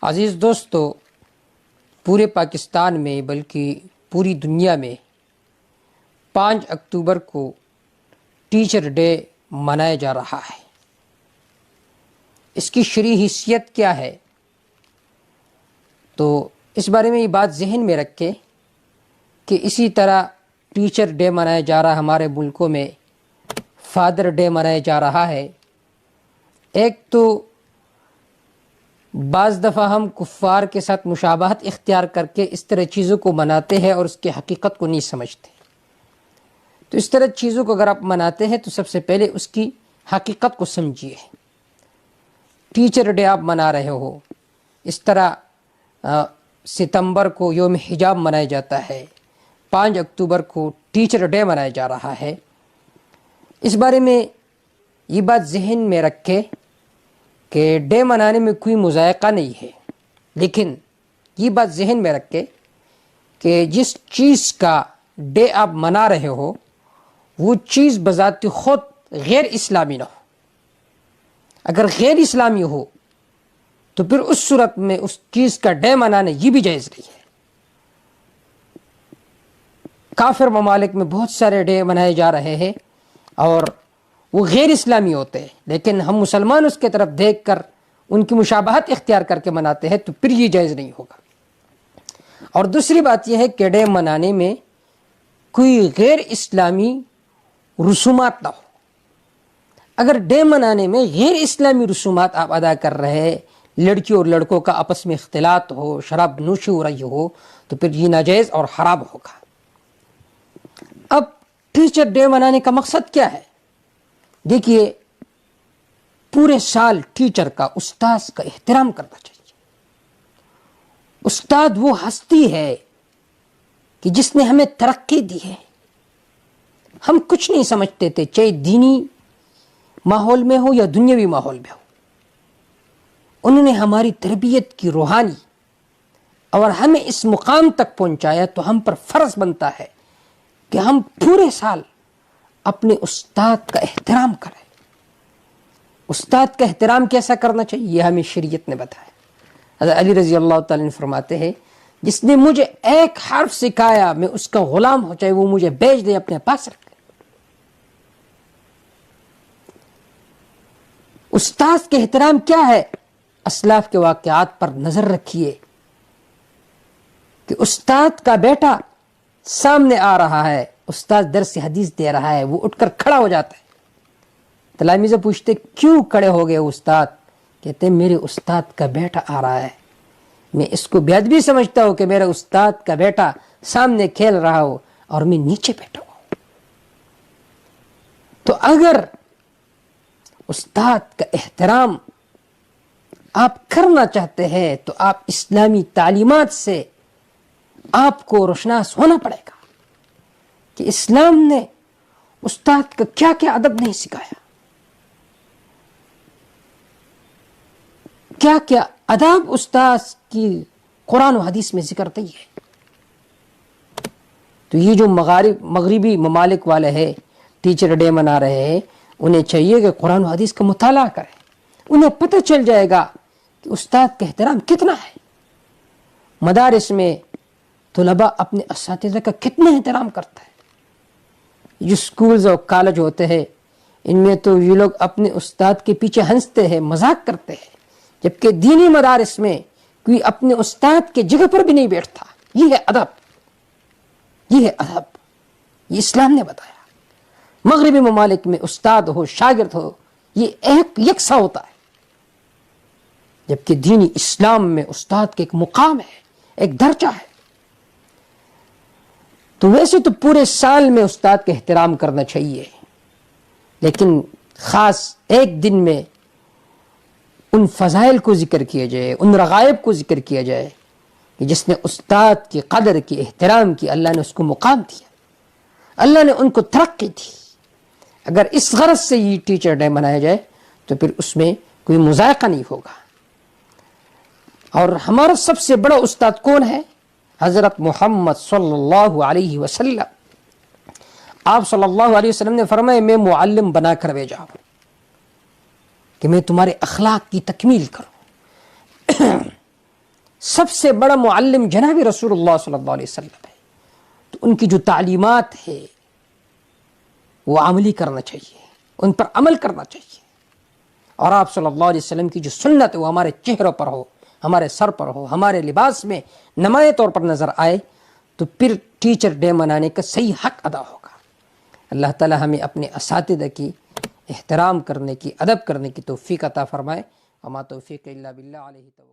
عزیز دوستو، پورے پاکستان میں بلکہ پوری دنیا میں 5 اکتوبر کو ٹیچر ڈے منایا جا رہا ہے۔ اس کی شرعی حیثیت کیا ہے؟ تو اس بارے میں یہ بات ذہن میں رکھیں کہ اسی طرح ٹیچر ڈے منایا جا رہا ہے، ہمارے ملکوں میں فادر ڈے منایا جا رہا ہے۔ ایک تو بعض دفعہ ہم کفار کے ساتھ مشابہت اختیار کر کے اس طرح چیزوں کو مناتے ہیں اور اس کی حقیقت کو نہیں سمجھتے۔ تو اس طرح چیزوں کو اگر آپ مناتے ہیں تو سب سے پہلے اس کی حقیقت کو سمجھیے۔ ٹیچر ڈے آپ منا رہے ہو، اس طرح ستمبر کو یوم حجاب منایا جاتا ہے، 5 اکتوبر کو ٹیچر ڈے منایا جا رہا ہے۔ اس بارے میں یہ بات ذہن میں رکھے کہ ڈے منانے میں کوئی مذائقہ نہیں ہے، لیکن یہ بات ذہن میں رکھے کہ جس چیز کا ڈے آپ منا رہے ہو وہ چیز بذات خود غیر اسلامی نہ ہو۔ اگر غیر اسلامی ہو تو پھر اس صورت میں اس چیز کا ڈے منانا یہ بھی جائز نہیں ہے۔ کافر ممالک میں بہت سارے ڈے منائے جا رہے ہیں اور وہ غیر اسلامی ہوتے ہیں، لیکن ہم مسلمان اس کے طرف دیکھ کر ان کی مشابہت اختیار کر کے مناتے ہیں، تو پھر یہ جائز نہیں ہوگا۔ اور دوسری بات یہ ہے کہ ڈے منانے میں کوئی غیر اسلامی رسومات نہ ہو۔ اگر ڈے منانے میں غیر اسلامی رسومات آپ ادا کر رہے ہیں، لڑکی اور لڑکوں کا آپس میں اختلاط ہو، شراب نوشی ہو رہی ہو، تو پھر یہ ناجائز اور حرام ہوگا۔ اب ٹیچر ڈے منانے کا مقصد کیا ہے؟ دیکھیے، پورے سال ٹیچر کا، استاذ کا احترام کرنا چاہیے۔ استاد وہ ہستی ہے کہ جس نے ہمیں ترقی دی ہے۔ ہم کچھ نہیں سمجھتے تھے، چاہے دینی ماحول میں ہو یا دنیاوی ماحول میں ہو۔ انہوں نے ہماری تربیت کی روحانی اور ہمیں اس مقام تک پہنچایا، تو ہم پر فرض بنتا ہے کہ ہم پورے سال اپنے استاد کا احترام کریں۔ استاد کا احترام کیسا کرنا چاہیے یہ ہمیں شریعت نے بتایا۔ حضرت علی رضی اللہ تعالیٰ عنہ فرماتے ہیں، جس نے مجھے ایک حرف سکھایا میں اس کا غلام ہو، چاہے وہ مجھے بیچ دے اپنے پاس رکھ لے۔ استاد کے احترام کیا ہے؟ اسلاف کے واقعات پر نظر رکھیے کہ استاد کا بیٹا سامنے آ رہا ہے، استاد درس حدیث دے رہا ہے، وہ اٹھ کر کھڑا ہو جاتا ہے۔ تلامذہ پوچھتے کیوں کھڑے ہو گئے استاد؟ کہتے میرے استاد کا بیٹا آ رہا ہے، میں اس کو بے ادبی سمجھتا ہوں کہ میرا استاد کا بیٹا سامنے کھیل رہا ہو اور میں نیچے بیٹھا ہوں۔ تو اگر استاد کا احترام آپ کرنا چاہتے ہیں تو آپ اسلامی تعلیمات سے آپ کو روشناس ہونا پڑے گا کہ اسلام نے استاد کا کیا کیا ادب نہیں سکھایا، کیا کیا اداب استاد کی قرآن و حدیث میں ذکر نہیں ہے۔ تو یہ جو مغربی ممالک والے ہیں ٹیچر ڈے منا رہے ہیں، انہیں چاہیے کہ قرآن و حدیث کا مطالعہ کریں، انہیں پتہ چل جائے گا کہ استاد کا احترام کتنا ہے۔ مدارس میں طلباء اپنے اساتذہ کا کتنا احترام کرتا ہے۔ جو سکولز اور کالج ہوتے ہیں ان میں تو یہ لوگ اپنے استاد کے پیچھے ہنستے ہیں، مذاق کرتے ہیں، جبکہ دینی مدارس میں کوئی اپنے استاد کے جگہ پر بھی نہیں بیٹھتا۔ یہ ہے ادب، یہ ہے ادب، یہ اسلام نے بتایا۔ مغربی ممالک میں استاد ہو شاگرد ہو یہ ایک یکساں ہوتا ہے، جبکہ دینی اسلام میں استاد کے ایک مقام ہے، ایک درجہ ہے۔ تو ویسے تو پورے سال میں استاد کا احترام کرنا چاہیے، لیکن خاص ایک دن میں ان فضائل کو ذکر کیا جائے، ان رغائب کو ذکر کیا جائے کہ جس نے استاد کی قدر کی، احترام کی، اللہ نے اس کو مقام دیا، اللہ نے ان کو ترقی دی۔ اگر اس غرض سے یہ ٹیچر ڈے منایا جائے تو پھر اس میں کوئی مذائقہ نہیں ہوگا۔ اور ہمارا سب سے بڑا استاد کون ہے؟ حضرت محمد صلی اللہ علیہ وسلم۔ آپ صلی اللہ علیہ وسلم نے فرمایا میں معلم بنا کر بھیجا ہوں کہ میں تمہارے اخلاق کی تکمیل کروں۔ سب سے بڑا معلم جناب رسول اللہ صلی اللہ علیہ وسلم ہے، تو ان کی جو تعلیمات ہے وہ عملی کرنا چاہیے، ان پر عمل کرنا چاہیے، اور آپ صلی اللہ علیہ وسلم کی جو سنت ہے وہ ہمارے چہروں پر ہو، ہمارے سر پر ہو، ہمارے لباس میں نمایاں طور پر نظر آئے، تو پھر ٹیچر ڈے منانے کا صحیح حق ادا ہوگا۔ اللہ تعالی ہمیں اپنے اساتذہ کی احترام کرنے کی، ادب کرنے کی توفیق عطا فرمائے۔ وما توفیق الا باللہ، علیہ توکلت۔